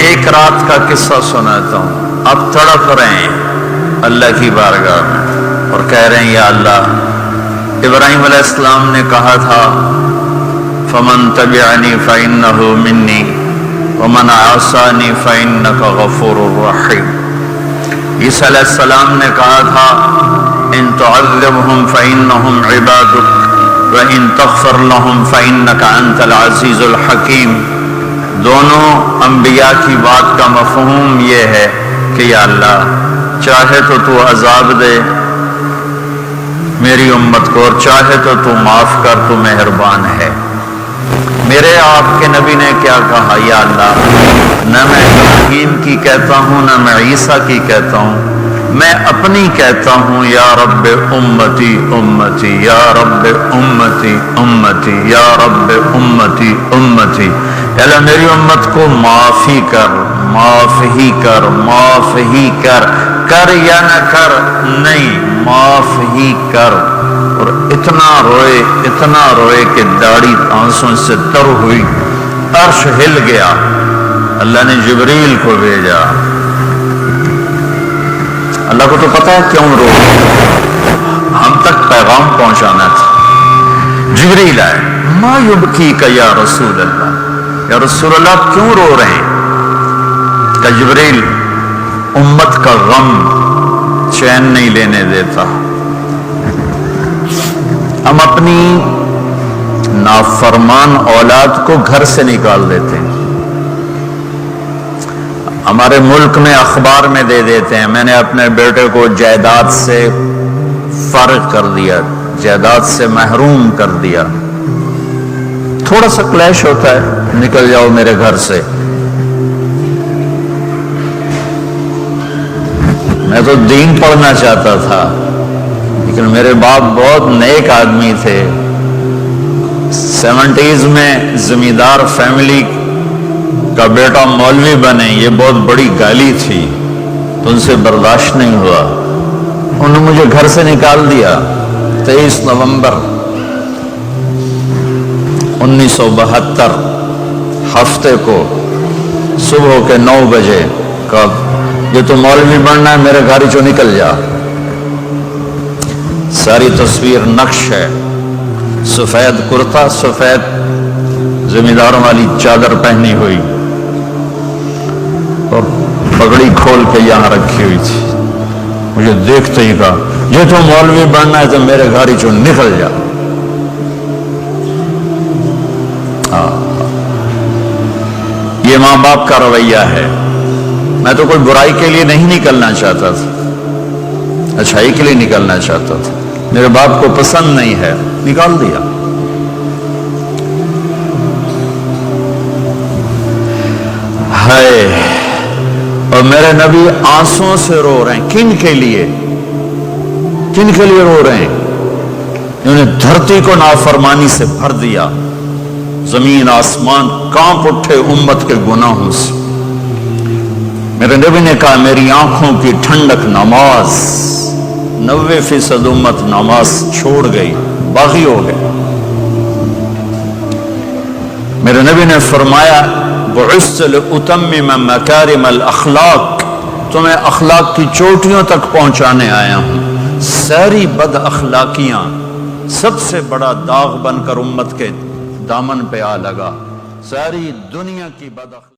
ایک رات کا قصہ سناتا ہوں. اب تڑپ رہے ہیں اللہ کی بارگاہ میں اور کہہ رہے ہیں یا اللہ، ابراہیم علیہ السلام نے کہا تھا فمن تبعنی فإنہ منی ومن عصانی فإنک غفور رحیم. عیسیٰ علیہ السلام نے کہا تھا ان تعذبہم فإنہم عبادک وإن تغفر لہم فإنک انت العزیز الحکیم. دونوں انبیاء کی بات کا مفہوم یہ ہے کہ یا اللہ چاہے تو عذاب دے میری امت کو اور چاہے تو معاف کر، تو مہربان ہے. میرے آپ کے نبی نے کیا کہا؟ یا اللہ نہ میں ابراہیم کی کہتا ہوں نہ میں عیسیٰ کی کہتا ہوں، میں اپنی کہتا ہوں یا رب امتی امتی یا رب امتی امتی یا رب امتی امتی. اللہ میری امت کو معاف ہی کر، معاف ہی کر، معاف ہی کر. کر یا نہ کر نہیں، معاف ہی کر. اور اتنا روئے کہ داڑھی آنسوں سے تر ہوئی، عرش ہل گیا. اللہ نے جبریل کو بھیجا. اللہ کو تو پتا ہے کیوں رو، ہم تک پیغام پہنچانا تھا. جبریل آئے، ما یبکیک یا رسول اللہ، یا رسول اللہ کیوں رو رہے ہیں؟ کہ جبریل امت کا غم چین نہیں لینے دیتا. ہم اپنی نافرمان اولاد کو گھر سے نکال دیتے ہیں. ہمارے ملک میں اخبار میں دے دیتے ہیں میں نے اپنے بیٹے کو جائیداد سے فارغ کر دیا، جائیداد سے محروم کر دیا. تھوڑا سا کلیش ہوتا ہے، نکل جاؤ میرے گھر سے. میں تو دین پڑھنا چاہتا تھا لیکن میرے باپ بہت نیک آدمی تھے. 70s میں زمیندار فیملی کا بیٹا مولوی بنے، یہ بہت بڑی گالی تھی، تو ان سے برداشت نہیں ہوا، انہوں نے مجھے گھر سے نکال دیا. 23 نومبر 1972 ہفتے کو صبح کے 9 بجے کا یہ تو مولوی بننا ہے، میرے گھر چوں نکل جا. ساری تصویر نقش ہے، سفید کرتا، سفید زمینداروں والی چادر پہنی ہوئی اور پگڑی کھول کے یہاں رکھی ہوئی تھی. مجھے دیکھتے ہی کہا یہ تو مولوی بننا ہے تو میرے گھر چوں نکل جا. یہ ماں باپ کا رویہ ہے. میں تو کوئی برائی کے لیے نہیں نکلنا چاہتا تھا، اچھائی کے لیے نکلنا چاہتا تھا. میرے باپ کو پسند نہیں ہے، نکال دیا. ہے اور میرے نبی آنسوں سے رو رہے ہیں. کن کے لیے رو رہے ہیں؟ انہوں نے دھرتی کو نافرمانی سے بھر دیا، زمین آسمان کانپ اٹھے امت کے گناہوں سے. میرے نبی نے کہا میری آنکھوں کی ٹھنڈک نماز. 90% امت نماز چھوڑ گئی، باغی ہو گئے. میرے نبی نے فرمایا بعثت لأتمم مکارم الاخلاق، تمہیں اخلاق کی چوٹیوں تک پہنچانے آیا ہوں. ساری بد اخلاقیاں سب سے بڑا داغ بن کر امت کے دامن پہ آ لگا. ساری دنیا کی بد اخلاق